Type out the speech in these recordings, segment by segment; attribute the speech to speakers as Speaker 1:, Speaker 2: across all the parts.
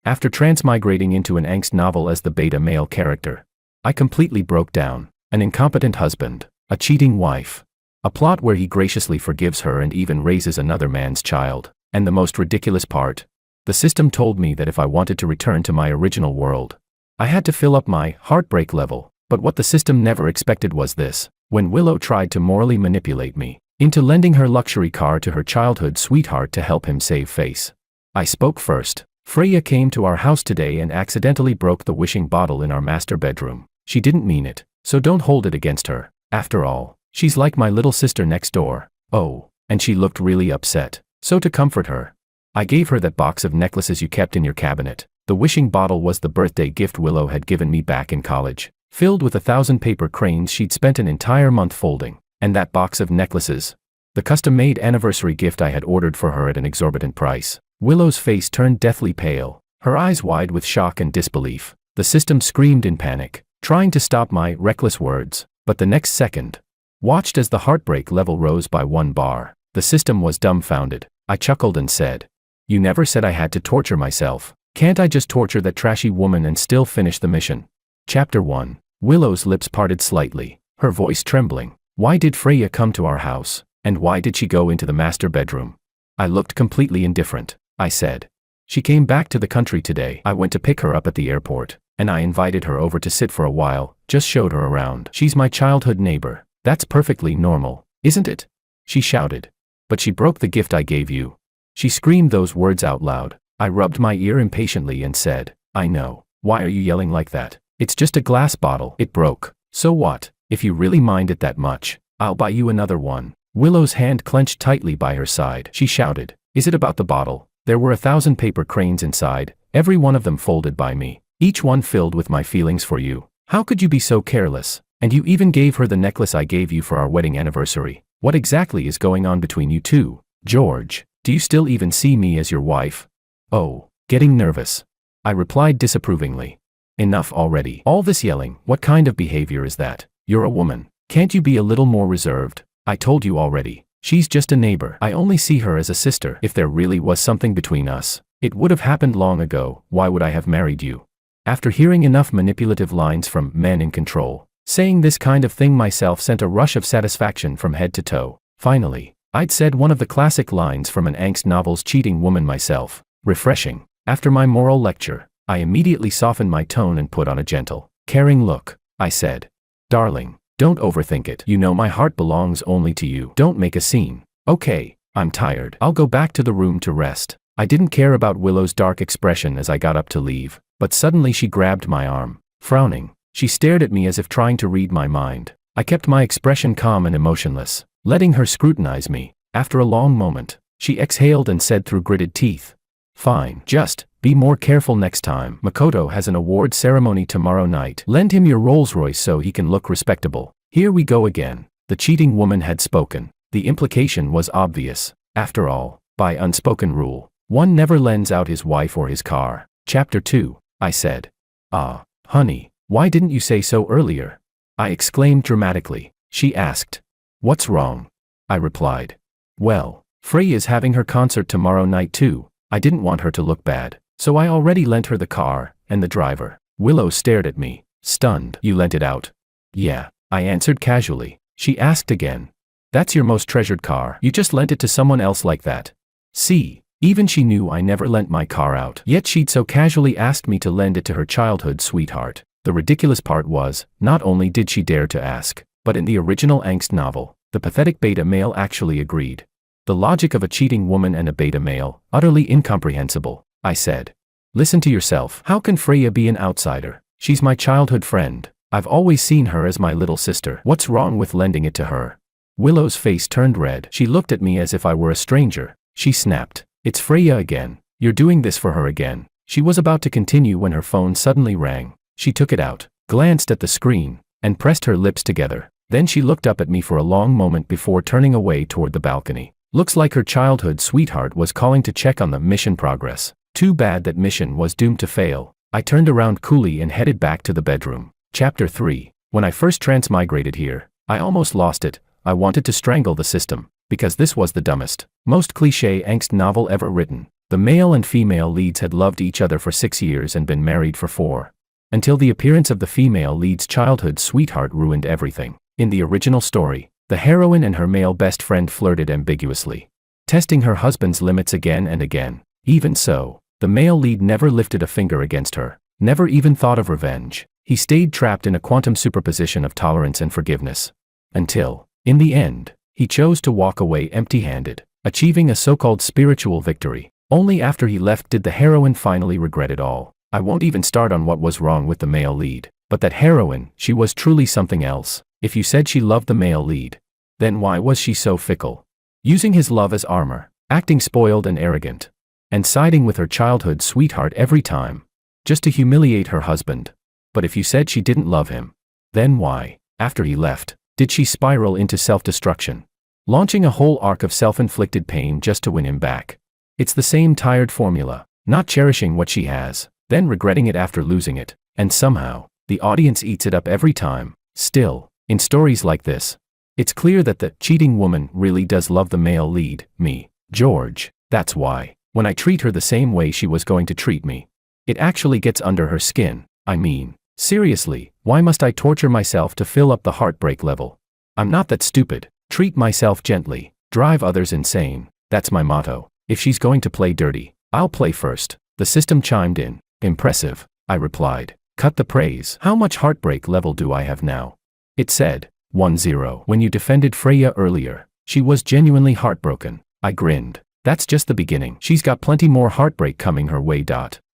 Speaker 1: After transmigrating into an angst novel as the beta male character, I completely broke down. An incompetent husband, a cheating wife, a plot where he graciously forgives her and even raises another man's child, and the most ridiculous part, the system told me that if I wanted to return to my original world, I had to fill up my heartbreak level. But what the system never expected was this: when Willow tried to morally manipulate me into lending her luxury car to her childhood sweetheart to help him save face, I spoke first. Freya came to our house today and accidentally broke the wishing bottle in our master bedroom. She didn't mean it, so don't hold it against her. After all, she's like my little sister next door. Oh, and she looked really upset. So to comfort her, I gave her that box of necklaces you kept in your cabinet. The wishing bottle was the birthday gift Willow had given me back in college, filled with 1,000 paper cranes she'd spent an entire month folding. And that box of necklaces, the custom-made anniversary gift I had ordered for her at an exorbitant price. Willow's face turned deathly pale, her eyes wide with shock and disbelief. The system screamed in panic, trying to stop my reckless words, but the next second, watched as the heartbreak level rose by 1 bar. The system was dumbfounded. I chuckled and said, "You never said I had to torture myself. Can't I just torture that trashy woman and still finish the mission?" Chapter 1. Willow's lips parted slightly, her voice trembling. Why did Freya come to our house, and why did she go into the master bedroom? I looked completely indifferent. I said, "She came back to the country today. I went to pick her up at the airport, and I invited her over to sit for a while, just showed her around. She's my childhood neighbor. That's perfectly normal, isn't it?" She shouted. "But she broke the gift I gave you." She screamed those words out loud. I rubbed my ear impatiently and said, "I know. Why are you yelling like that? It's just a glass bottle. It broke. So what? If you really mind it that much, I'll buy you another one." Willow's hand clenched tightly by her side. She shouted, "Is it about the bottle?" There were 1,000 paper cranes inside, every one of them folded by me, each one filled with my feelings for you. How could you be so careless? And you even gave her the necklace I gave you for our wedding anniversary. What exactly is going on between you two? George, do you still even see me as your wife? Oh, getting nervous. I replied disapprovingly. Enough already. All this yelling, what kind of behavior is that? You're a woman. Can't you be a little more reserved? I told you already. She's just a neighbor. I only see her as a sister. If there really was something between us, it would have happened long ago. Why would I have married you? After hearing enough manipulative lines from men in control, saying this kind of thing myself sent a rush of satisfaction from head to toe. Finally, I'd said one of the classic lines from an angst novel's cheating woman myself. Refreshing. After my moral lecture, I immediately softened my tone and put on a gentle, caring look. I said, "Darling, don't overthink it. You know my heart belongs only to you. Don't make a scene. Okay, I'm tired. I'll go back to the room to rest." I didn't care about Willow's dark expression as I got up to leave, but suddenly she grabbed my arm. Frowning, she stared at me as if trying to read my mind. I kept my expression calm and emotionless, letting her scrutinize me. After a long moment, she exhaled and said through gritted teeth, "Fine, just be more careful next time. Makoto has an award ceremony tomorrow night. Lend him your Rolls-Royce so he can look respectable." Here we go again. The cheating woman had spoken. The implication was obvious. After all, by unspoken rule, one never lends out his wife or his car. Chapter 2. I said, "Ah, honey, why didn't you say so earlier?" I exclaimed dramatically. She asked, "What's wrong?" I replied, "Well, Freya's having her concert tomorrow night too. I didn't want her to look bad, so I already lent her the car and the driver." Willow stared at me, stunned. "You lent it out?" "Yeah," I answered casually. She asked again, "That's your most treasured car. You just lent it to someone else like that?" See, even she knew I never lent my car out. Yet she'd so casually asked me to lend it to her childhood sweetheart. The ridiculous part was, not only did she dare to ask, but in the original angst novel, the pathetic beta male actually agreed. The logic of a cheating woman and a beta male, utterly incomprehensible. I said, "Listen to yourself. How can Freya be an outsider? She's my childhood friend. I've always seen her as my little sister. What's wrong with lending it to her?" Willow's face turned red. She looked at me as if I were a stranger. She snapped, "It's Freya again. You're doing this for her again." She was about to continue when her phone suddenly rang. She took it out, glanced at the screen, and pressed her lips together. Then she looked up at me for a long moment before turning away toward the balcony. Looks like her childhood sweetheart was calling to check on the mission progress. Too bad that mission was doomed to fail. I turned around coolly and headed back to the bedroom. Chapter 3. When I first transmigrated here, I almost lost it. I wanted to strangle the system, because this was the dumbest, most cliché angst novel ever written. The male and female leads had loved each other for 6 years and been married for 4. Until the appearance of the female lead's childhood sweetheart ruined everything. In the original story, the heroine and her male best friend flirted ambiguously, testing her husband's limits again and again. Even so, the male lead never lifted a finger against her, never even thought of revenge. He stayed trapped in a quantum superposition of tolerance and forgiveness. Until, in the end, he chose to walk away empty-handed, achieving a so-called spiritual victory. Only after he left did the heroine finally regret it all. I won't even start on what was wrong with the male lead, but that heroine, she was truly something else. If you said she loved the male lead, then why was she so fickle? Using his love as armor, acting spoiled and arrogant, and siding with her childhood sweetheart every time, just to humiliate her husband. But if you said she didn't love him, then why, after he left, did she spiral into self-destruction, launching a whole arc of self-inflicted pain just to win him back? It's the same tired formula, not cherishing what she has, then regretting it after losing it, and somehow, the audience eats it up every time. Still, in stories like this, it's clear that the cheating woman really does love the male lead, me, George. That's why, when I treat her the same way she was going to treat me, it actually gets under her skin. I mean, seriously, why must I torture myself to fill up the heartbreak level? I'm not that stupid. Treat myself gently, drive others insane. That's my motto. If she's going to play dirty, I'll play first. The system chimed in. Impressive, I replied. Cut the praise. How much heartbreak level do I have now? It said, 1-0. When you defended Freya earlier, she was genuinely heartbroken. I grinned. That's just the beginning. She's got plenty more heartbreak coming her way.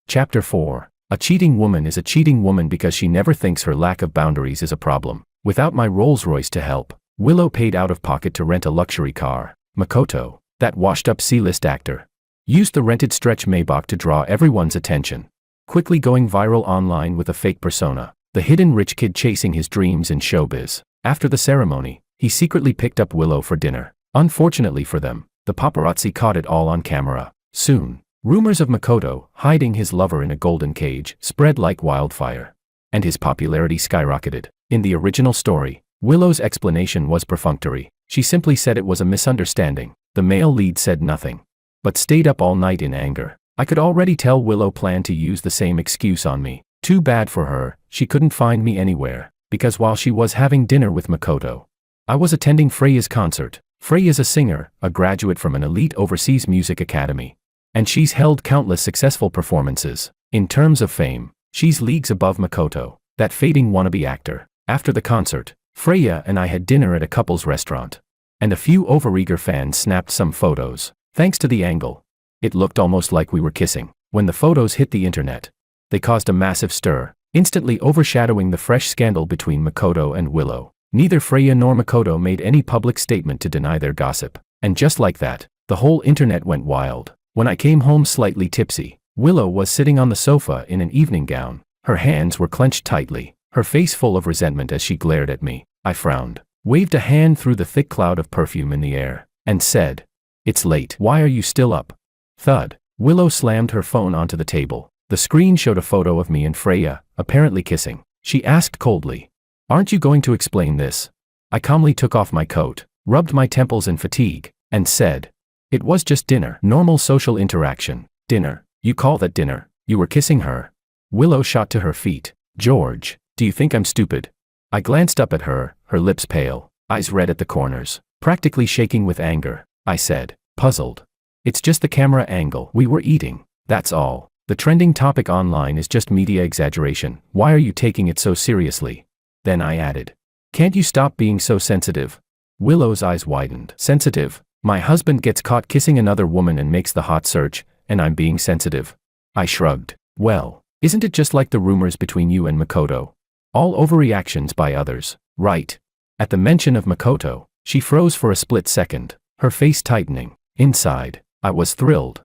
Speaker 1: Chapter 4. A cheating woman is a cheating woman because she never thinks her lack of boundaries is a problem. Without my Rolls-Royce to help, Willow paid out of pocket to rent a luxury car. Makoto, that washed-up C-list actor, used the rented stretch Maybach to draw everyone's attention, quickly going viral online with a fake persona, the hidden rich kid chasing his dreams in showbiz. After the ceremony, he secretly picked up Willow for dinner. Unfortunately for them, the paparazzi caught it all on camera. Soon, rumors of Makoto hiding his lover in a golden cage spread like wildfire, and his popularity skyrocketed. In the original story, Willow's explanation was perfunctory. She simply said it was a misunderstanding. The male lead said nothing, but stayed up all night in anger. I could already tell Willow planned to use the same excuse on me. Too bad for her, she couldn't find me anywhere, because while she was having dinner with Makoto, I was attending Freya's concert. Freya's a singer, a graduate from an elite overseas music academy, and she's held countless successful performances. In terms of fame, she's leagues above Makoto, that fading wannabe actor. After the concert, Freya and I had dinner at a couple's restaurant, and a few overeager fans snapped some photos. Thanks to the angle, it looked almost like we were kissing. When the photos hit the internet, they caused a massive stir, instantly overshadowing the fresh scandal between Makoto and Willow. Neither Freya nor Makoto made any public statement to deny their gossip, and just like that, the whole internet went wild. When I came home slightly tipsy, Willow was sitting on the sofa in an evening gown. Her hands were clenched tightly, her face full of resentment as she glared at me. I frowned, waved a hand through the thick cloud of perfume in the air, and said, "It's late. Why are you still up?" Thud. Willow slammed her phone onto the table. The screen showed a photo of me and Freya, apparently kissing. She asked coldly, "Aren't you going to explain this?" I calmly took off my coat, rubbed my temples in fatigue, and said, "It was just dinner. Normal social interaction." "Dinner? You call that dinner? You were kissing her?" Willow shot to her feet. "George, do you think I'm stupid?" I glanced up at her, her lips pale, eyes red at the corners, practically shaking with anger. I said, puzzled, "It's just the camera angle. We were eating. That's all. The trending topic online is just media exaggeration. Why are you taking it so seriously?" Then I added, "Can't you stop being so sensitive?" Willow's eyes widened. "Sensitive? My husband gets caught kissing another woman and makes the hot search, and I'm being sensitive?" I shrugged. "Well, isn't it just like the rumors between you and Makoto? All overreactions by others, right?" At the mention of Makoto, she froze for a split second, her face tightening. Inside, I was thrilled.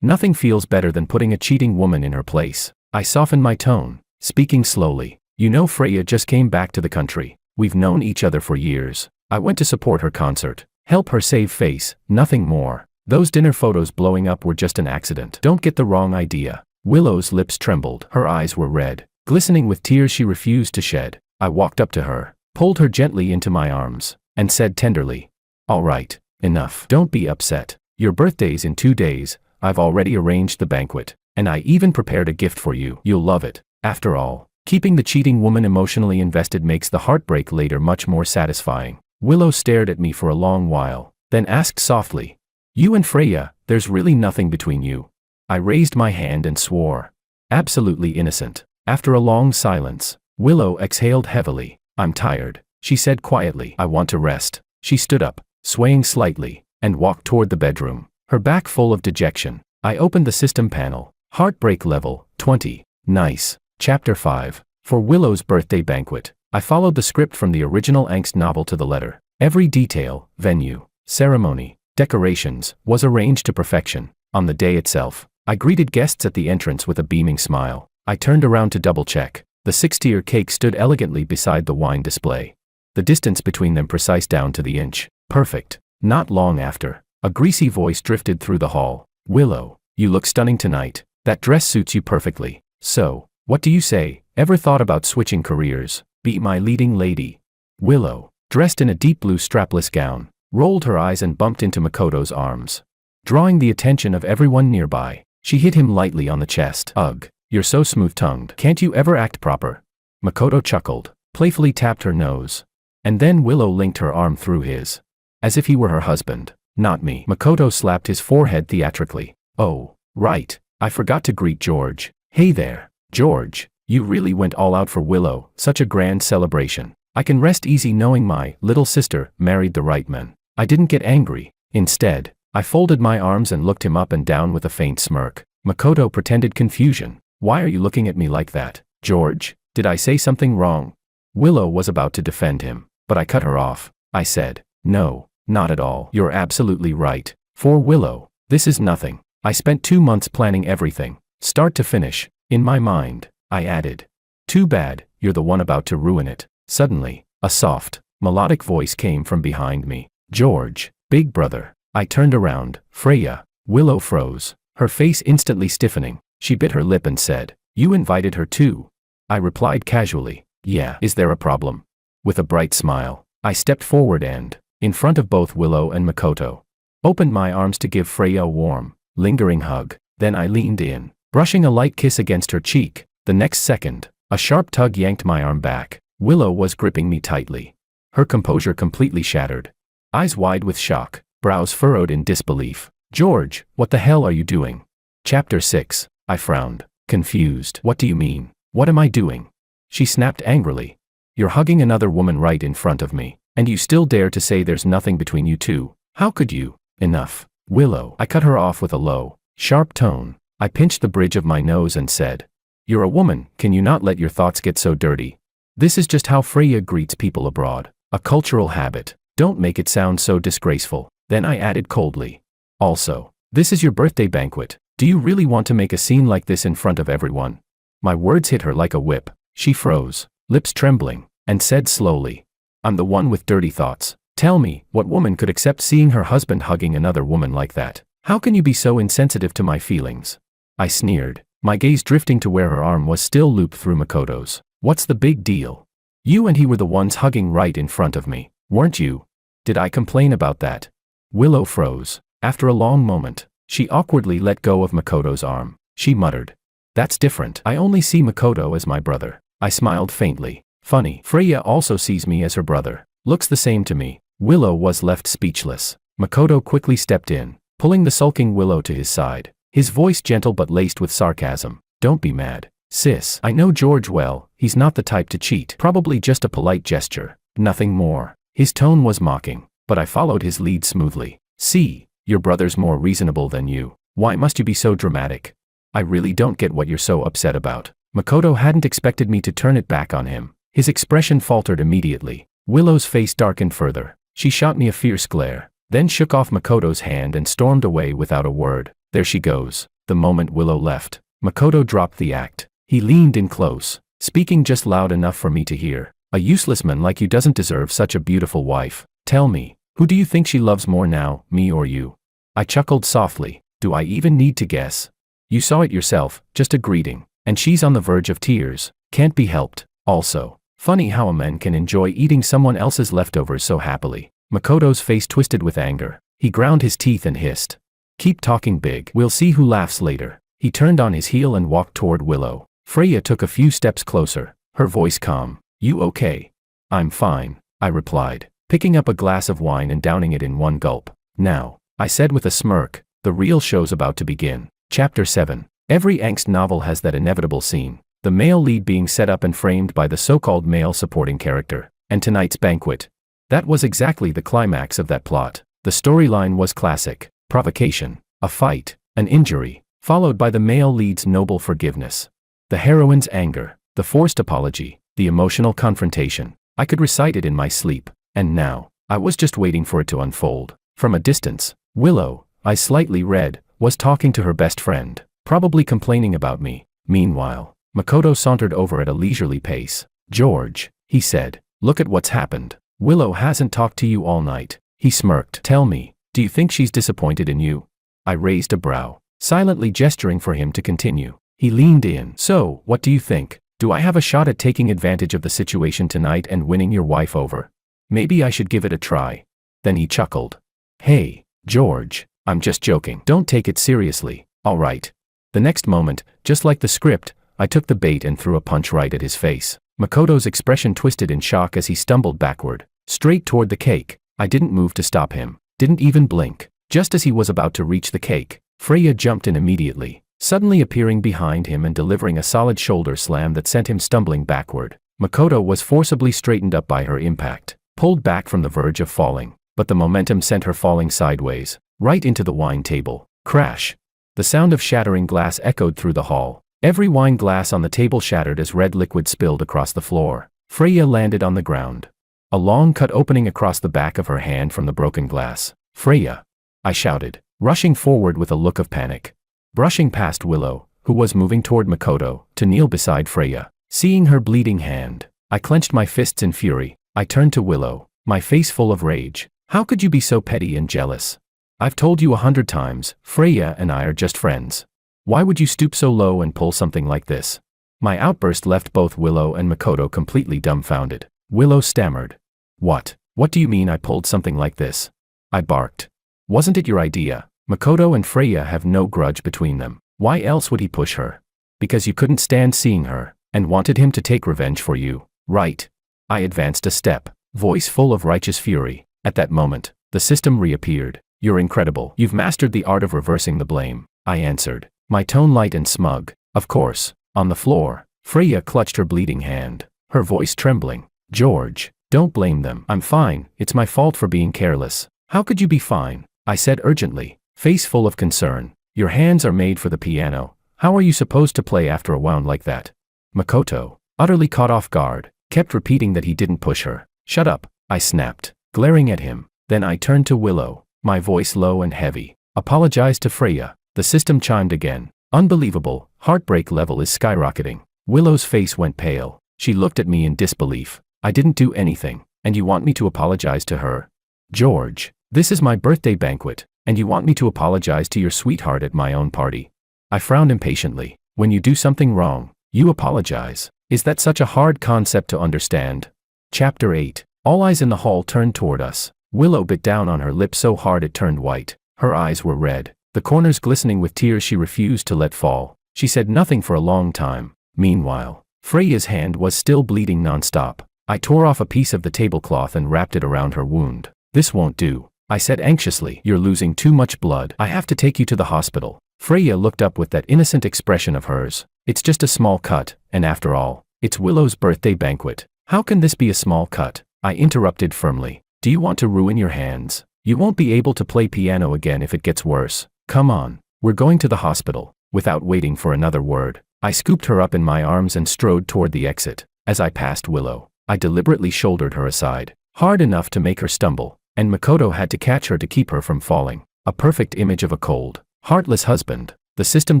Speaker 1: Nothing feels better than putting a cheating woman in her place. I softened my tone, speaking slowly. "You know Freya just came back to the country. We've known each other for years. I went to support her concert, help her save face, nothing more. Those dinner photos blowing up were just an accident. Don't get the wrong idea." Willow's lips trembled. Her eyes were red, glistening with tears she refused to shed. I walked up to her, pulled her gently into my arms, and said tenderly, "All right, enough. Don't be upset. Your birthday's in 2 days. I've already arranged the banquet, and I even prepared a gift for you. You'll love it. After all, keeping the cheating woman emotionally invested makes the heartbreak later much more satisfying. Willow stared at me for a long while, then asked softly, "You and Freya, there's really nothing between you?" I raised my hand and swore. Absolutely innocent. After a long silence, Willow exhaled heavily. "I'm tired," she said quietly. "I want to rest." She stood up, swaying slightly, and walked toward the bedroom, her back full of dejection. I opened the system panel. Heartbreak level, 20. Nice. Chapter 5. For Willow's birthday banquet. I followed the script from the original angst novel to the letter. Every detail, venue, ceremony, decorations, was arranged to perfection. On the day itself, I greeted guests at the entrance with a beaming smile. I turned around to double-check. The 6-tier cake stood elegantly beside the wine display. The distance between them precise down to the inch. Perfect. Not long after, a greasy voice drifted through the hall. "Willow, you look stunning tonight. That dress suits you perfectly. So, what do you say? Ever thought about switching careers? Be my leading lady?" Willow, dressed in a deep blue strapless gown, rolled her eyes and bumped into Makoto's arms. Drawing the attention of everyone nearby, she hit him lightly on the chest. "Ugh, you're so smooth-tongued. Can't you ever act proper?" Makoto chuckled, playfully tapped her nose. And then Willow linked her arm through his. As if he were her husband, not me. Makoto slapped his forehead theatrically. "Oh, right, I forgot to greet George." "Hey there, George, you really went all out for Willow, such a grand celebration. I can rest easy knowing my little sister married the right man." I didn't get angry. Instead, I folded my arms and looked him up and down with a faint smirk. Makoto pretended confusion. "Why are you looking at me like that, George? Did I say something wrong?" Willow was about to defend him, but I cut her off. I said, "No, not at all. You're absolutely right. For Willow, this is nothing. I spent 2 months planning everything, start to finish. In my mind," I added. "Too bad, you're the one about to ruin it." Suddenly, a soft, melodic voice came from behind me. "George, big brother." I turned around. Freya. Willow froze, her face instantly stiffening. She bit her lip and said, "You invited her too?" I replied casually, "Yeah. Is there a problem?" With a bright smile, I stepped forward and, in front of both Willow and Makoto, opened my arms to give Freya a warm, lingering hug. Then I leaned in, brushing a light kiss against her cheek. The next second, a sharp tug yanked my arm back. Willow was gripping me tightly, her composure completely shattered. Eyes wide with shock, brows furrowed in disbelief. "George, what the hell are you doing?" Chapter 6. I frowned, confused. "What do you mean? What am I doing?" She snapped angrily. "You're hugging another woman right in front of me, and you still dare to say there's nothing between you two? How could you?" "Enough, Willow." I cut her off with a low, sharp tone. I pinched the bridge of my nose and said, "You're a woman, can you not let your thoughts get so dirty? This is just how Freya greets people abroad. A cultural habit. Don't make it sound so disgraceful." Then I added coldly, "Also, this is your birthday banquet. Do you really want to make a scene like this in front of everyone?" My words hit her like a whip. She froze, lips trembling, and said slowly, "I'm the one with dirty thoughts. Tell me, what woman could accept seeing her husband hugging another woman like that? How can you be so insensitive to my feelings?" I sneered, my gaze drifting to where her arm was still looped through Makoto's. "What's the big deal? You and he were the ones hugging right in front of me, weren't you? Did I complain about that?" Willow froze. After a long moment, she awkwardly let go of Makoto's arm. She muttered, "That's different. I only see Makoto as my brother." I smiled faintly. "Funny, Freya also sees me as her brother. Looks the same to me." Willow was left speechless. Makoto quickly stepped in, pulling the sulking Willow to his side, his voice gentle but laced with sarcasm. "Don't be mad, sis. I know George well, he's not the type to cheat. Probably just a polite gesture, nothing more." His tone was mocking, but I followed his lead smoothly. "See, your brother's more reasonable than you. Why must you be so dramatic? I really don't get what you're so upset about." Makoto hadn't expected me to turn it back on him. His expression faltered immediately. Willow's face darkened further. She shot me a fierce glare, then shook off Makoto's hand and stormed away without a word. There she goes. The moment Willow left, Makoto dropped the act. He leaned in close, speaking just loud enough for me to hear. "A useless man like you doesn't deserve such a beautiful wife. Tell me, who do you think she loves more now, me or you?" I chuckled softly. "Do I even need to guess? You saw it yourself, just a greeting, and she's on the verge of tears. Can't be helped. Also, funny how a man can enjoy eating someone else's leftovers so happily." Makoto's face twisted with anger. He ground his teeth and hissed, Keep talking big. We'll see who laughs later. He turned on his heel and walked toward Willow. Freya took a few steps closer, her voice calm. You okay? I'm fine, I replied, picking up a glass of wine and downing it in one gulp. Now, I said with a smirk, the real show's about to begin. Chapter 7. Every angst novel has that inevitable scene, the male lead being set up and framed by the so-called male supporting character, and tonight's banquet. That was exactly the climax of that plot. The storyline was classic: provocation, a fight, an injury, followed by the male lead's noble forgiveness. The heroine's anger, the forced apology, the emotional confrontation. I could recite it in my sleep, and now, I was just waiting for it to unfold. From a distance, Willow, eyes slightly red, was talking to her best friend, probably complaining about me. Meanwhile, Makoto sauntered over at a leisurely pace. George, he said, look at what's happened. Willow hasn't talked to you all night. He smirked. Tell me, do you think she's disappointed in you? I raised a brow, silently gesturing for him to continue. He leaned in. So, what do you think? Do I have a shot at taking advantage of the situation tonight and winning your wife over? Maybe I should give it a try. Then he chuckled. Hey, George, I'm just joking. Don't take it seriously, all right? The next moment, just like the script, I took the bait and threw a punch right at his face. Makoto's expression twisted in shock as he stumbled backward, straight toward the cake. I didn't move to stop him, didn't even blink. Just as he was about to reach the cake, Freya jumped in immediately, suddenly appearing behind him and delivering a solid shoulder slam that sent him stumbling backward. Makoto was forcibly straightened up by her impact, pulled back from the verge of falling, but the momentum sent her falling sideways, right into the wine table. Crash! The sound of shattering glass echoed through the hall. Every wine glass on the table shattered as red liquid spilled across the floor. Freya landed on the ground, a long cut opening across the back of her hand from the broken glass. Freya! I shouted, rushing forward with a look of panic. Brushing past Willow, who was moving toward Makoto, to kneel beside Freya. Seeing her bleeding hand, I clenched my fists in fury. I turned to Willow, my face full of rage. How could you be so petty and jealous? I've told you 100 times, Freya and I are just friends. Why would you stoop so low and pull something like this? My outburst left both Willow and Makoto completely dumbfounded. Willow stammered. What do you mean I pulled something like this? I barked. Wasn't it your idea? Makoto and Freya have no grudge between them. Why else would he push her? Because you couldn't stand seeing her, and wanted him to take revenge for you, right? I advanced a step, voice full of righteous fury. At that moment, the system reappeared. You're incredible. You've mastered the art of reversing the blame, I answered, my tone light and smug. Of course. On the floor, Freya clutched her bleeding hand, her voice trembling. George, don't blame them. I'm fine. It's my fault for being careless. How could you be fine? I said urgently, face full of concern. Your hands are made for the piano. How are you supposed to play after a wound like that? Makoto, utterly caught off guard, kept repeating that he didn't push her. Shut up, I snapped, glaring at him. Then I turned to Willow, my voice low and heavy. Apologized to Freya. The system chimed again. Unbelievable, heartbreak level is skyrocketing. Willow's face went pale. She looked at me in disbelief. I didn't do anything, and you want me to apologize to her? George, this is my birthday banquet, and you want me to apologize to your sweetheart at my own party? I frowned impatiently. When you do something wrong, you apologize. Is that such a hard concept to understand? Chapter 8. All eyes in the hall turned toward us. Willow bit down on her lip so hard it turned white. Her eyes were red, the corners glistening with tears she refused to let fall. She said nothing for a long time. Meanwhile, Freya's hand was still bleeding nonstop. I tore off a piece of the tablecloth and wrapped it around her wound. This won't do, I said anxiously. You're losing too much blood. I have to take you to the hospital. Freya looked up with that innocent expression of hers. It's just a small cut, and after all, it's Willow's birthday banquet. How can this be a small cut? I interrupted firmly. Do you want to ruin your hands? You won't be able to play piano again if it gets worse. Come on, we're going to the hospital. Without waiting for another word, I scooped her up in my arms and strode toward the exit. As I passed Willow, I deliberately shouldered her aside, hard enough to make her stumble, and Makoto had to catch her to keep her from falling. A perfect image of a cold, heartless husband. The system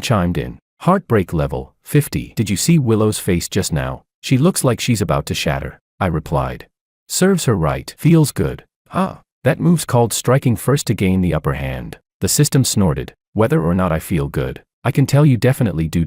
Speaker 1: chimed in. Heartbreak level, 50. Did you see Willow's face just now? She looks like she's about to shatter, I replied. Serves her right. Feels good. That move's called striking first to gain the upper hand. The system snorted. Whether or not I feel good, I can tell you definitely do.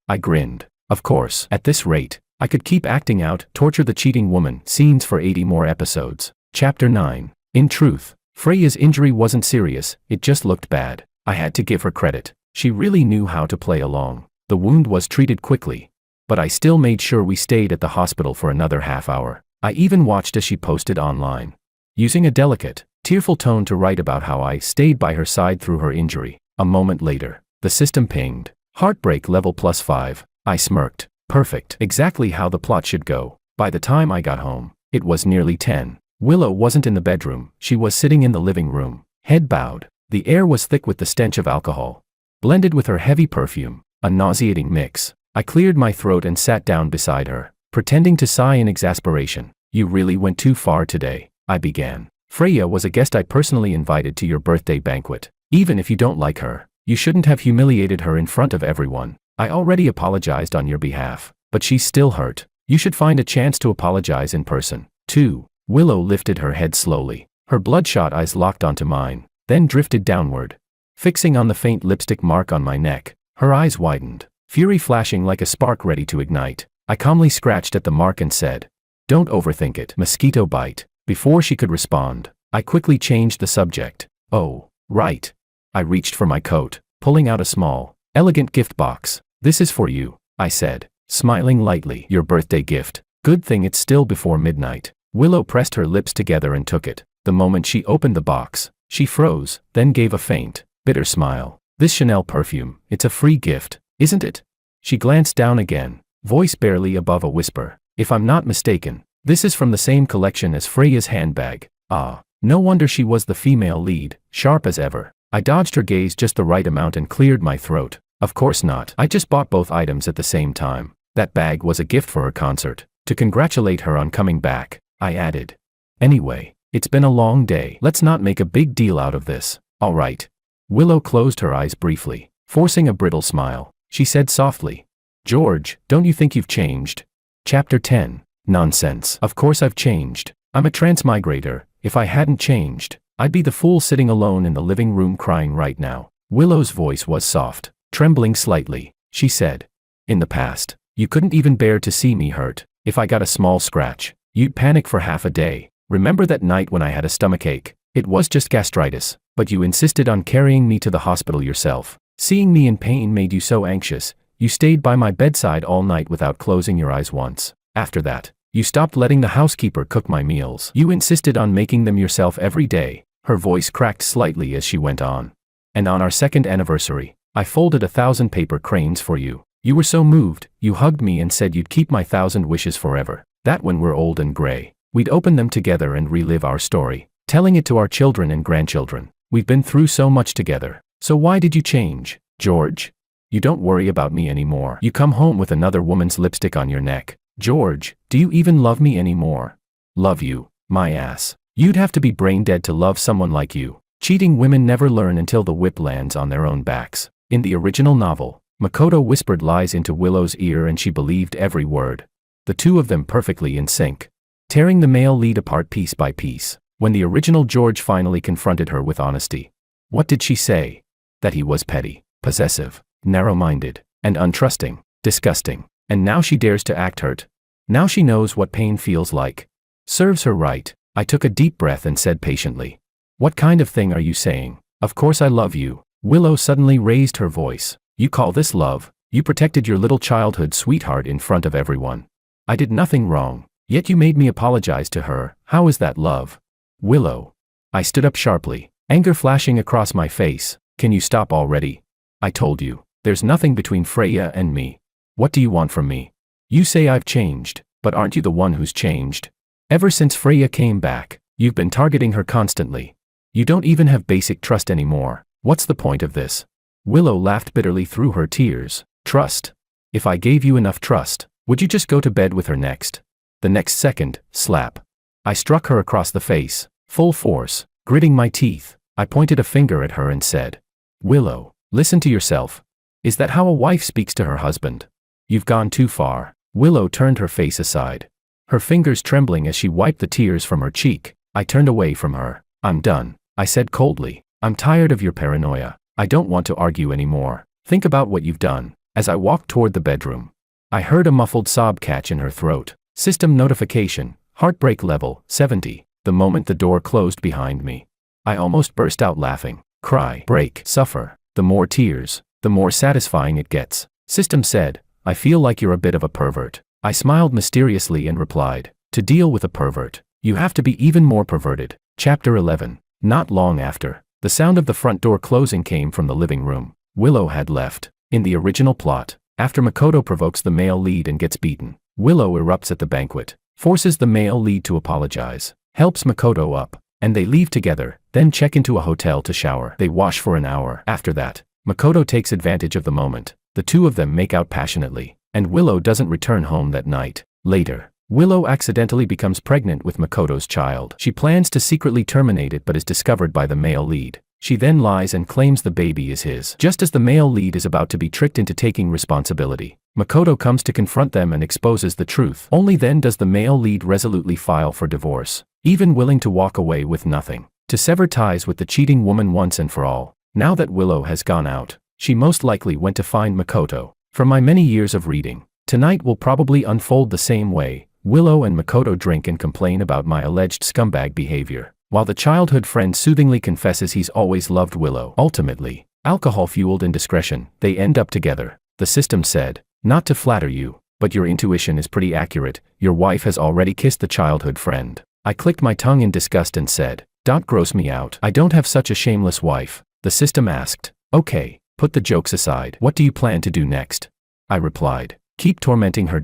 Speaker 1: I grinned. Of course, at this rate, I could keep acting out Torture the Cheating Woman scenes for 80 more episodes. Chapter 9. In truth, Freya's injury wasn't serious, it just looked bad. I had to give her credit. She really knew how to play along. The wound was treated quickly. But I still made sure we stayed at the hospital for another half hour. I even watched as she posted online, using a delicate, tearful tone to write about how I stayed by her side through her injury. A moment later, the system pinged. Heartbreak level +5. I smirked. Perfect. Exactly how the plot should go. By the time I got home, it was nearly 10. Willow wasn't in the bedroom. She was sitting in the living room, head bowed. The air was thick with the stench of alcohol, blended with her heavy perfume, a nauseating mix. I cleared my throat and sat down beside her, pretending to sigh in exasperation. You really went too far today, I began. Freya was a guest I personally invited to your birthday banquet. Even if you don't like her, you shouldn't have humiliated her in front of everyone. I already apologized on your behalf, but she's still hurt. You should find a chance to apologize in person, too. Willow lifted her head slowly. Her bloodshot eyes locked onto mine, then drifted downward, fixing on the faint lipstick mark on my neck. Her eyes widened, fury flashing like a spark ready to ignite. I calmly scratched at the mark and said, "Don't overthink it, mosquito bite." Before she could respond, I quickly changed the subject. "Oh, right." I reached for my coat, pulling out a small, elegant gift box. "This is for you," I said, smiling lightly. "Your birthday gift. Good thing it's still before midnight." Willow pressed her lips together and took it. The moment she opened the box, she froze, then gave a faint, bitter smile. "This Chanel perfume, it's a free gift, isn't it?" She glanced down again, voice barely above a whisper. "If I'm not mistaken, this is from the same collection as Freya's handbag." Ah, no wonder she was the female lead, sharp as ever. I dodged her gaze just the right amount and cleared my throat. "Of course not. I just bought both items at the same time. That bag was a gift for her concert. To congratulate her on coming back," I added. "Anyway, it's been a long day. Let's not make a big deal out of this, all right?" Willow closed her eyes briefly, forcing a brittle smile. She said softly, "George, don't you think you've changed?" Chapter 10. Nonsense. Of course I've changed. I'm a transmigrator. If I hadn't changed, I'd be the fool sitting alone in the living room crying right now. Willow's voice was soft, trembling slightly. She said, "In the past, you couldn't even bear to see me hurt. If I got a small scratch, you'd panic for half a day. Remember that night when I had a stomachache? It was just gastritis, but you insisted on carrying me to the hospital yourself. Seeing me in pain made you so anxious, you stayed by my bedside all night without closing your eyes once. After that, you stopped letting the housekeeper cook my meals. You insisted on making them yourself every day." Her voice cracked slightly as she went on. "And on our second anniversary, I folded 1,000 paper cranes for you. You were so moved, you hugged me and said you'd keep my 1,000 wishes forever. That when we're old and gray, we'd open them together and relive our story, telling it to our children and grandchildren. We've been through so much together. So why did you change, George? You don't worry about me anymore. You come home with another woman's lipstick on your neck. George, do you even love me anymore?" "Love you, my ass. You'd have to be brain dead to love someone like you. Cheating women never learn until the whip lands on their own backs." In the original novel, Makoto whispered lies into Willow's ear and she believed every word. The two of them perfectly in sync, tearing the male lead apart piece by piece. When the original George finally confronted her with honesty, what did she say? That he was petty, possessive, narrow-minded, and untrusting, disgusting. And now she dares to act hurt. Now she knows what pain feels like. Serves her right. I took a deep breath and said patiently, "What kind of thing are you saying? Of course I love you." Willow suddenly raised her voice. "You call this love? You protected your little childhood sweetheart in front of everyone. I did nothing wrong, yet you made me apologize to her. How is that love?" "Willow." I stood up sharply, anger flashing across my face. "Can you stop already? I told you, there's nothing between Freya and me. What do you want from me? You say I've changed, but aren't you the one who's changed? Ever since Freya came back, you've been targeting her constantly. You don't even have basic trust anymore. What's the point of this?" Willow laughed bitterly through her tears. "Trust? If I gave you enough trust, would you just go to bed with her next?" The next second, slap. I struck her across the face, full force, gritting my teeth. I pointed a finger at her and said, "Willow, listen to yourself. Is that how a wife speaks to her husband? You've gone too far." Willow turned her face aside, her fingers trembling as she wiped the tears from her cheek. I turned away from her. "I'm done," I said coldly. "I'm tired of your paranoia. I don't want to argue anymore. Think about what you've done." As I walked toward the bedroom, I heard a muffled sob catch in her throat. System notification, heartbreak level 70. The moment the door closed behind me, I almost burst out laughing. cry, break, suffer. The more tears, the more satisfying it gets. System said, I feel like you're a bit of a pervert. I smiled mysteriously and replied, to deal with a pervert, you have to be even more perverted. Chapter 11. Not long after, the sound of the front door closing came from the living room. Willow had left. In the original plot, after Makoto provokes the male lead and gets beaten, Willow erupts at the banquet, forces the male lead to apologize, helps Makoto up, and they leave together, then check into a hotel to shower. They wash for an hour. After that, Makoto takes advantage of the moment. The two of them make out passionately, and Willow doesn't return home that night. Later, Willow accidentally becomes pregnant with Makoto's child. She plans to secretly terminate it but is discovered by the male lead. She then lies and claims the baby is his. Just as the male lead is about to be tricked into taking responsibility, Makoto comes to confront them and exposes the truth. Only then does the male lead resolutely file for divorce, even willing to walk away with nothing, to sever ties with the cheating woman once and for all. Now that Willow has gone out, she most likely went to find Makoto. From my many years of reading, tonight will probably unfold the same way. Willow and Makoto drink and complain about my alleged scumbag behavior, while the childhood friend soothingly confesses he's always loved Willow. Ultimately, alcohol-fueled indiscretion, they end up together. The system said, not to flatter you, but your intuition is pretty accurate. Your wife has already kissed the childhood friend. I clicked my tongue in disgust and said, don't gross me out. I don't have such a shameless wife. The system asked, okay, put the jokes aside. What do you plan to do next? I replied, keep tormenting her.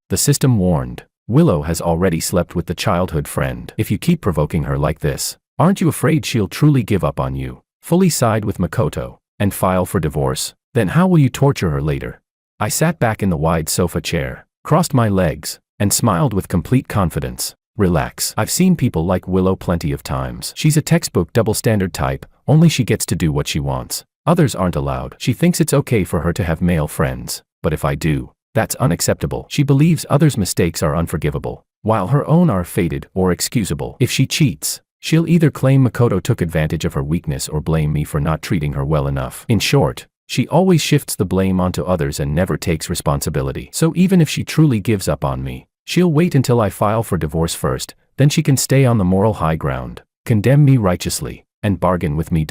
Speaker 1: The system warned, Willow has already slept with the childhood friend. If you keep provoking her like this, aren't you afraid she'll truly give up on you, fully side with Makoto, and file for divorce? Then how will you torture her later? I sat back in the wide sofa chair, crossed my legs, and smiled with complete confidence. Relax. I've seen people like Willow plenty of times. She's a textbook double standard type, only she gets to do what she wants. Others aren't allowed. She thinks it's okay for her to have male friends, but if I do, that's unacceptable. She believes others' mistakes are unforgivable, while her own are fated or excusable. If she cheats, she'll either claim Makoto took advantage of her weakness or blame me for not treating her well enough. In short, she always shifts the blame onto others and never takes responsibility. So even if she truly gives up on me, she'll wait until I file for divorce first, then she can stay on the moral high ground, condemn me righteously, and bargain with me.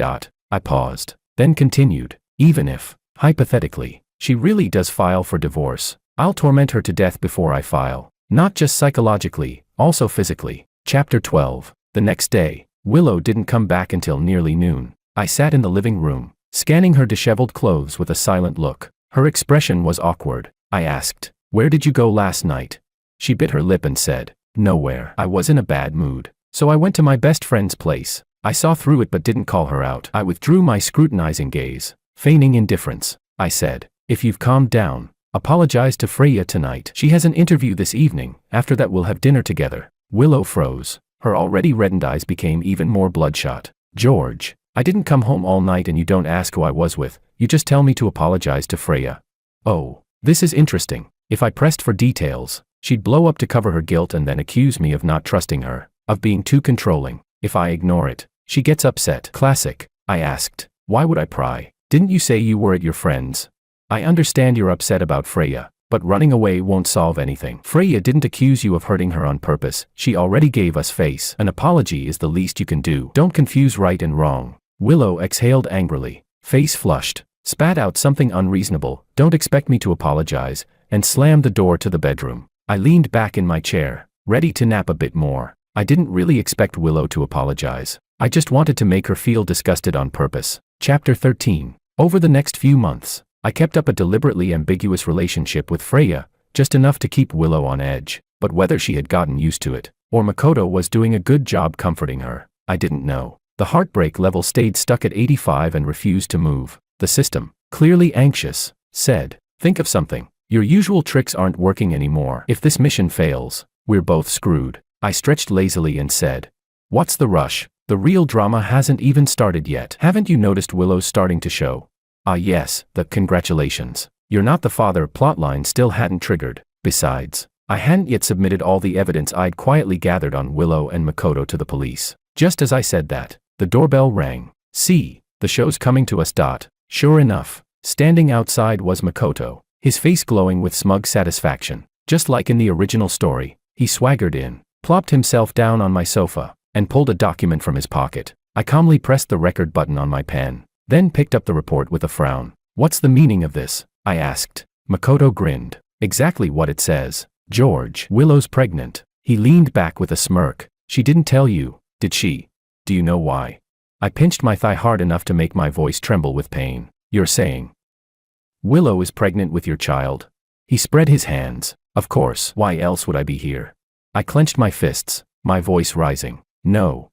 Speaker 1: I paused, then continued, even if, hypothetically, she really does file for divorce, I'll torment her to death before I file, not just psychologically, also physically. Chapter 12. The next day, Willow didn't come back until nearly noon. I sat in the living room, scanning her disheveled clothes with a silent look. Her expression was awkward. I asked, where did you go last night? She bit her lip and said, nowhere. I was in a bad mood, so I went to my best friend's place. I saw through it but didn't call her out. I withdrew my scrutinizing gaze, feigning indifference. I said, if you've calmed down, apologize to Freya tonight. She has an interview this evening. After that we'll have dinner together. Willow froze. Her already reddened eyes became even more bloodshot. George, I didn't come home all night and you don't ask who I was with. You just tell me to apologize to Freya. Oh, this is interesting. If I pressed for details, she'd blow up to cover her guilt and then accuse me of not trusting her, of being too controlling. If I ignore it, she gets upset. Classic. I asked, why would I pry? Didn't you say you were at your friend's? I understand you're upset about Freya, but running away won't solve anything. Freya didn't accuse you of hurting her on purpose. She already gave us face. An apology is the least you can do. Don't confuse right and wrong. Willow exhaled angrily, face flushed, spat out something unreasonable, don't expect me to apologize, and slammed the door to the bedroom. I leaned back in my chair, ready to nap a bit more. I didn't really expect Willow to apologize. I just wanted to make her feel disgusted on purpose. Chapter 13. Over the next few months, I kept up a deliberately ambiguous relationship with Freya, just enough to keep Willow on edge. But whether she had gotten used to it, or Makoto was doing a good job comforting her, I didn't know. The heartbreak level stayed stuck at 85 and refused to move. The system, clearly anxious, said, think of something. Your usual tricks aren't working anymore. If this mission fails, we're both screwed. I stretched lazily and said, what's the rush? The real drama hasn't even started yet. Haven't you noticed Willow's starting to show? Ah yes, the congratulations. You're not the father plotline still hadn't triggered. Besides, I hadn't yet submitted all the evidence I'd quietly gathered on Willow and Makoto to the police. Just as I said that, the doorbell rang. See, the show's coming to us. Sure enough, standing outside was Makoto, his face glowing with smug satisfaction. Just like in the original story, he swaggered in, plopped himself down on my sofa, and pulled a document from his pocket. I calmly pressed the record button on my pen, then picked up the report with a frown. What's the meaning of this? I asked. Makoto grinned. Exactly what it says. George, Willow's pregnant. He leaned back with a smirk. She didn't tell you, did she? Do you know why? I pinched my thigh hard enough to make my voice tremble with pain. You're saying Willow is pregnant with your child? He spread his hands. Of course, why else would I be here? I clenched my fists, my voice rising. No.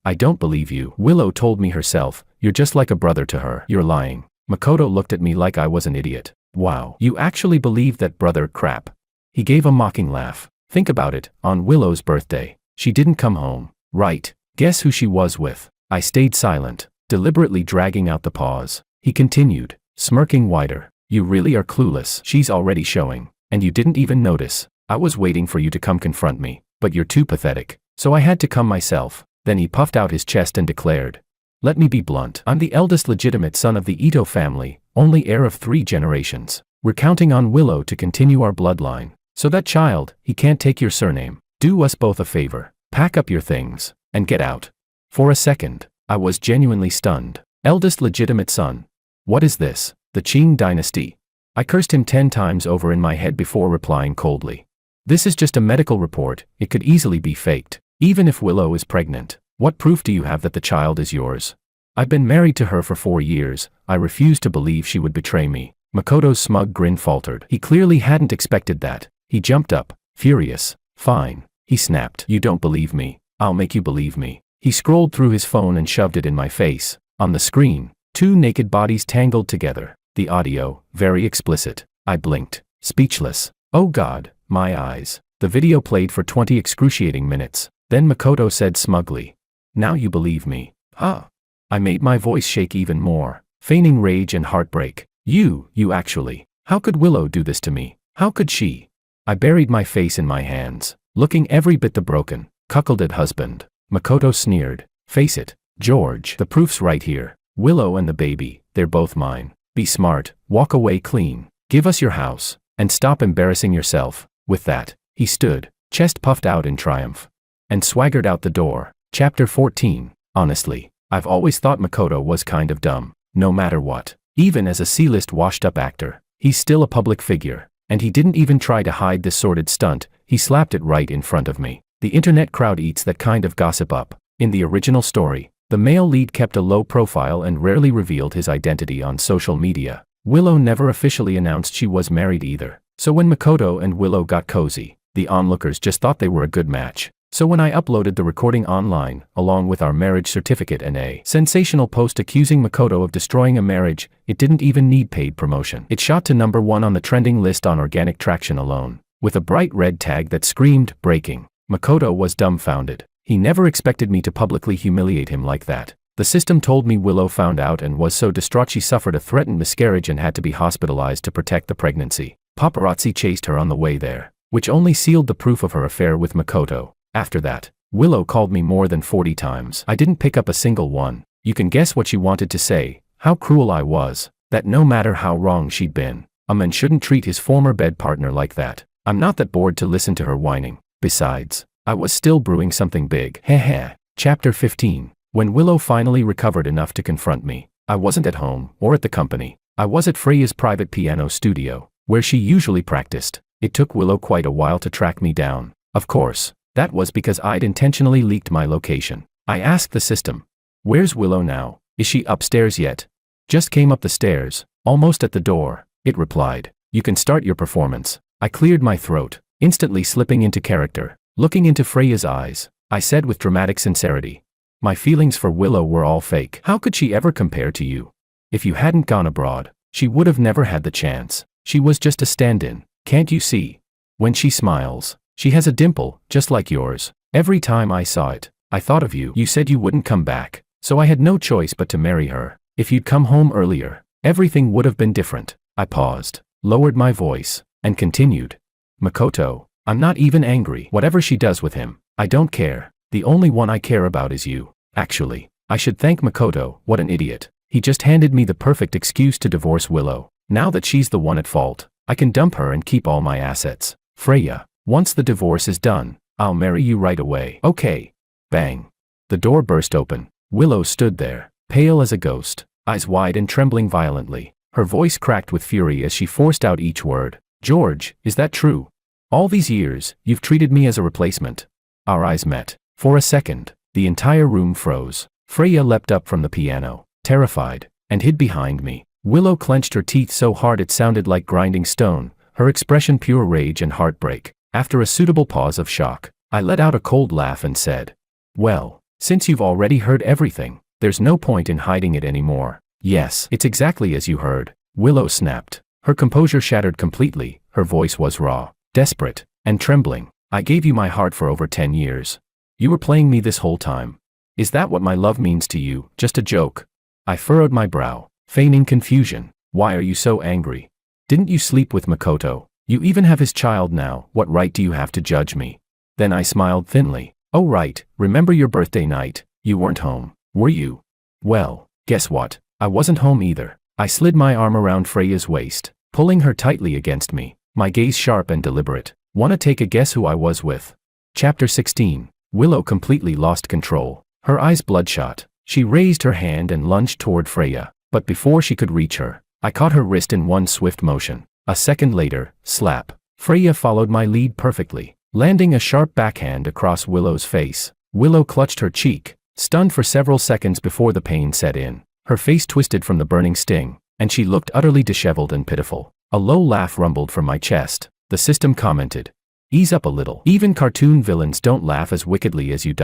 Speaker 1: I don't believe you. Willow told me herself, you're just like a brother to her. You're lying. Makoto looked at me like I was an idiot. Wow, you actually believe that brother crap? He gave a mocking laugh. Think about it, on Willow's birthday, she didn't come home, right? Guess who she was with? I stayed silent, deliberately dragging out the pause. He continued, smirking wider. You really are clueless. She's already showing, and you didn't even notice. I was waiting for you to come confront me, but you're too pathetic, so I had to come myself. Then he puffed out his chest and declared, let me be blunt. I'm the eldest legitimate son of the Ito family, only heir of 3 generations. We're counting on Willow to continue our bloodline. So that child, he can't take your surname. Do us both a favor. Pack up your things, and get out. For a second, I was genuinely stunned. Eldest legitimate son. What is this? The Qing dynasty? I cursed him 10 times over in my head before replying coldly. This is just a medical report, it could easily be faked. Even if Willow is pregnant, what proof do you have that the child is yours? I've been married to her for 4 years, I refuse to believe she would betray me. Makoto's smug grin faltered. He clearly hadn't expected that. He jumped up, furious. Fine, he snapped. You don't believe me. I'll make you believe me. He scrolled through his phone and shoved it in my face. On the screen, 2 naked bodies tangled together. The audio, very explicit. I blinked, speechless. Oh God, my eyes. The video played for 20 excruciating minutes. Then Makoto said smugly, now you believe me. Huh? I made my voice shake even more, feigning rage and heartbreak. You actually. How could Willow do this to me? How could she? I buried my face in my hands, looking every bit the broken, cuckolded husband. Makoto sneered. Face it, George, the proof's right here. Willow and the baby, they're both mine. Be smart, walk away clean, give us your house, and stop embarrassing yourself. With that, he stood, chest puffed out in triumph, and swaggered out the door. Chapter 14. Honestly, I've always thought Makoto was kind of dumb, no matter what. Even as a C-list washed-up actor, he's still a public figure, and he didn't even try to hide this sordid stunt, he slapped it right in front of me. The internet crowd eats that kind of gossip up. In the original story, the male lead kept a low profile and rarely revealed his identity on social media. Willow never officially announced she was married either, so when Makoto and Willow got cozy, the onlookers just thought they were a good match. So when I uploaded the recording online, along with our marriage certificate and a sensational post accusing Makoto of destroying a marriage, it didn't even need paid promotion. It shot to #1 on the trending list on organic traction alone, with a bright red tag that screamed, breaking. Makoto was dumbfounded. He never expected me to publicly humiliate him like that. The system told me Willow found out and was so distraught she suffered a threatened miscarriage and had to be hospitalized to protect the pregnancy. Paparazzi chased her on the way there, which only sealed the proof of her affair with Makoto. After that, Willow called me more than 40 times. I didn't pick up a single one. You can guess what she wanted to say, how cruel I was, that no matter how wrong she'd been, a man shouldn't treat his former bed partner like that. I'm not that bored to listen to her whining. Besides, I was still brewing something big. Heh. Chapter 15. When Willow finally recovered enough to confront me, I wasn't at home or at the company. I was at Freya's private piano studio, where she usually practiced. It took Willow quite a while to track me down. Of course, that was because I'd intentionally leaked my location. I asked the system, where's Willow now? Is she upstairs yet? Just came up the stairs, almost at the door. It replied, you can start your performance. I cleared my throat, instantly slipping into character. Looking into Freya's eyes, I said with dramatic sincerity, my feelings for Willow were all fake. How could she ever compare to you? If you hadn't gone abroad, she would have never had the chance. She was just a stand-in. Can't you see? When she smiles, she has a dimple, just like yours. Every time I saw it, I thought of you. You said you wouldn't come back, so I had no choice but to marry her. If you'd come home earlier, everything would have been different. I paused, lowered my voice, and continued. Makoto, I'm not even angry. Whatever she does with him, I don't care. The only one I care about is you. Actually, I should thank Makoto. What an idiot. He just handed me the perfect excuse to divorce Willow. Now that she's the one at fault, I can dump her and keep all my assets. Freya, once the divorce is done, I'll marry you right away. Okay. Bang. The door burst open. Willow stood there, pale as a ghost, eyes wide and trembling violently. Her voice cracked with fury as she forced out each word. George, is that true? All these years, you've treated me as a replacement. Our eyes met. For a second, the entire room froze. Freya leapt up from the piano, terrified, and hid behind me. Willow clenched her teeth so hard it sounded like grinding stone, her expression pure rage and heartbreak. After a suitable pause of shock, I let out a cold laugh and said, "Well, since you've already heard everything, there's no point in hiding it anymore." "Yes, it's exactly as you heard," Willow snapped. Her composure shattered completely, her voice was raw, desperate, and trembling. "I gave you my heart for over 10 years. You were playing me this whole time. Is that what my love means to you, just a joke?" I furrowed my brow, feigning confusion. "Why are you so angry? Didn't you sleep with Makoto? You even have his child now, what right do you have to judge me?" Then I smiled thinly. "Oh right, remember your birthday night? You weren't home, were you?" "Well, guess what? I wasn't home either." I slid my arm around Freya's waist, pulling her tightly against me, my gaze sharp and deliberate. "Wanna take a guess who I was with?" Chapter 16. Willow completely lost control, her eyes bloodshot. She raised her hand and lunged toward Freya, but before she could reach her, I caught her wrist in one swift motion. A second later, slap. Freya followed my lead perfectly, landing a sharp backhand across Willow's face. Willow clutched her cheek, stunned for several seconds before the pain set in. Her face twisted from the burning sting, and she looked utterly disheveled and pitiful. A low laugh rumbled from my chest. The system commented, "Ease up a little. Even cartoon villains don't laugh as wickedly as you.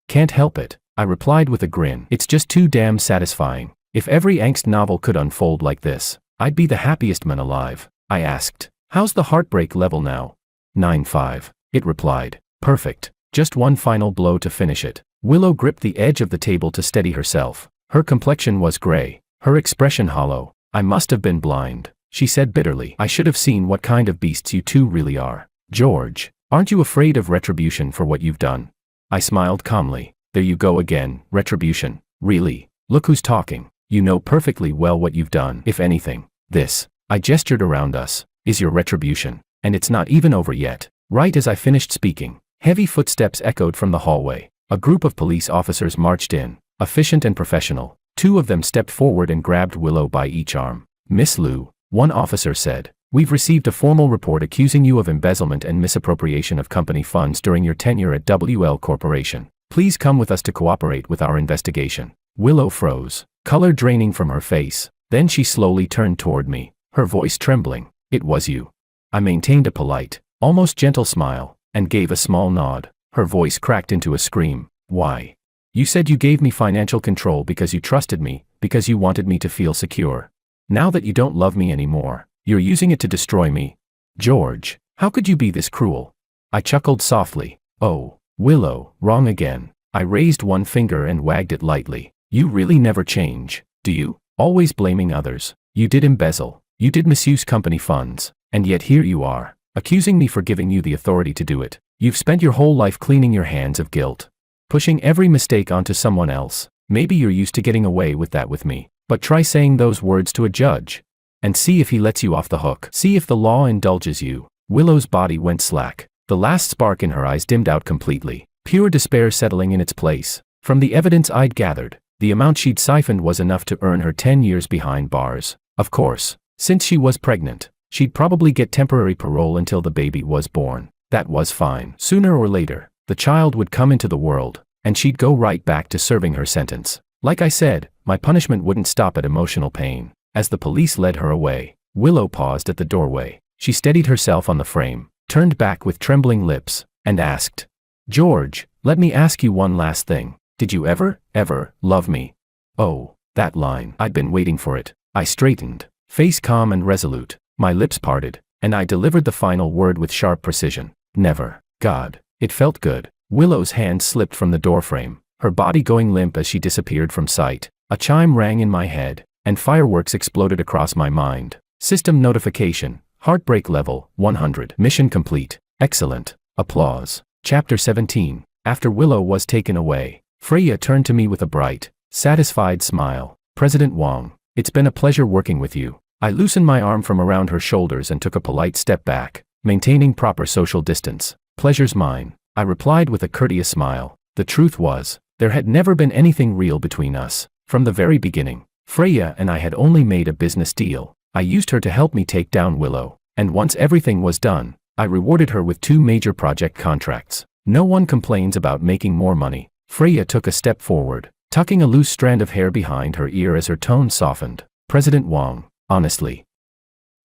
Speaker 1: Can't help it," I replied with a grin. "It's just too damn satisfying. If every angst novel could unfold like this, I'd be the happiest man alive." I asked, "How's the heartbreak level now?" 9.5, it replied. "Perfect. Just one final blow to finish it." Willow gripped the edge of the table to steady herself. Her complexion was gray, her expression hollow. "I must have been blind," she said bitterly. "I should have seen what kind of beasts you two really are." "George, aren't you afraid of retribution for what you've done?" I smiled calmly. "There you go again, retribution. Really? Look who's talking. You know perfectly well what you've done. If anything, this," I gestured around us, "is your retribution. And it's not even over yet." Right as I finished speaking, heavy footsteps echoed from the hallway. A group of police officers marched in, efficient and professional. Two of them stepped forward and grabbed Willow by each arm. "Miss Liu," one officer said, "we've received a formal report accusing you of embezzlement and misappropriation of company funds during your tenure at WL Corporation. Please come with us to cooperate with our investigation." Willow froze, color draining from her face. Then she slowly turned toward me, her voice trembling. "It was you." I maintained a polite, almost gentle smile, and gave a small nod. Her voice cracked into a scream. "Why? You said you gave me financial control because you trusted me, because you wanted me to feel secure. Now that you don't love me anymore, you're using it to destroy me. George, how could you be this cruel?" I chuckled softly. "Oh, Willow, wrong again." I raised one finger and wagged it lightly. "You really never change, do you? Always blaming others. You did embezzle, you did misuse company funds, and yet here you are, accusing me for giving you the authority to do it. You've spent your whole life cleaning your hands of guilt, pushing every mistake onto someone else. Maybe you're used to getting away with that with me, but try saying those words to a judge, and see if he lets you off the hook. See if the law indulges you." Willow's body went slack. The last spark in her eyes dimmed out completely, pure despair settling in its place. From the evidence I'd gathered, the amount she'd siphoned was enough to earn her 10 years behind bars. Of course, since she was pregnant, she'd probably get temporary parole until the baby was born. That was fine. Sooner or later, the child would come into the world, and she'd go right back to serving her sentence. Like I said, my punishment wouldn't stop at emotional pain. As the police led her away, Willow paused at the doorway. She steadied herself on the frame, turned back with trembling lips, and asked, "George, let me ask you one last thing. Did you ever love me?" Oh, that line. I'd been waiting for it. I straightened, face calm and resolute. My lips parted, and I delivered the final word with sharp precision. "Never." God, it felt good. Willow's hand slipped from the doorframe, her body going limp as she disappeared from sight. A chime rang in my head, and fireworks exploded across my mind. System notification, heartbreak level, 100. Mission complete. Excellent. Applause. Chapter 17. After Willow was taken away, Freya turned to me with a bright, satisfied smile. "President Wong, it's been a pleasure working with you." I loosened my arm from around her shoulders and took a polite step back, maintaining proper social distance. "Pleasure's mine," I replied with a courteous smile. The truth was, There had never been anything real between us. From the very beginning, Freya and I had only made a business deal. I used her to help me take down Willow, and once everything was done, I rewarded her with 2 major project contracts. No one complains about making more money. Freya took a step forward, tucking a loose strand of hair behind her ear as her tone softened. President Wang, honestly,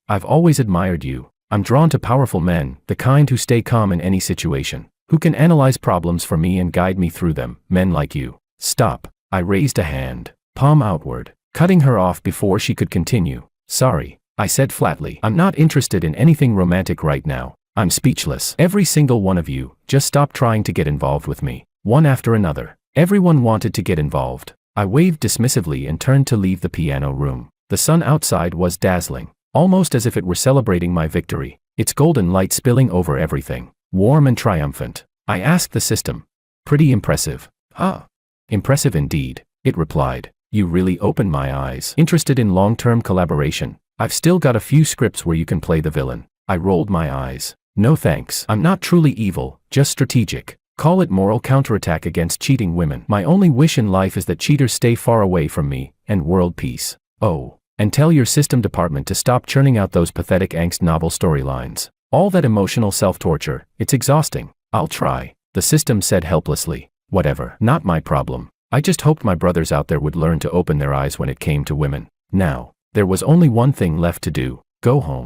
Speaker 1: I've always admired you. I'm drawn to powerful men, the kind who stay calm in any situation, who can analyze problems for me and guide me through them, men like you. Stop. I raised a hand, palm outward, cutting her off before she could continue. Sorry, I said flatly. I'm not interested in anything romantic right now. I'm speechless. Every single one of you, just stop trying to get involved with me. One after another. Everyone wanted to get involved. I waved dismissively and turned to leave the piano room. The sun outside was dazzling, almost as if it were celebrating my victory, its golden light spilling over everything, warm and triumphant. I asked the system. Pretty impressive. Ah. Impressive indeed, it replied. You really opened my eyes. Interested in long-term collaboration? I've still got a few scripts where you can play the villain. I rolled my eyes. No thanks. I'm not truly evil, just strategic. Call it moral counterattack against cheating women. My only wish in life is that cheaters stay far away from me, and world peace. Oh, and tell your system department to stop churning out those pathetic angst novel storylines. All that emotional self-torture, it's exhausting. I'll try, the system said helplessly. Whatever, not my problem. I just hoped my brothers out there would learn to open their eyes when it came to women. Now, there was only one thing left to do: go home.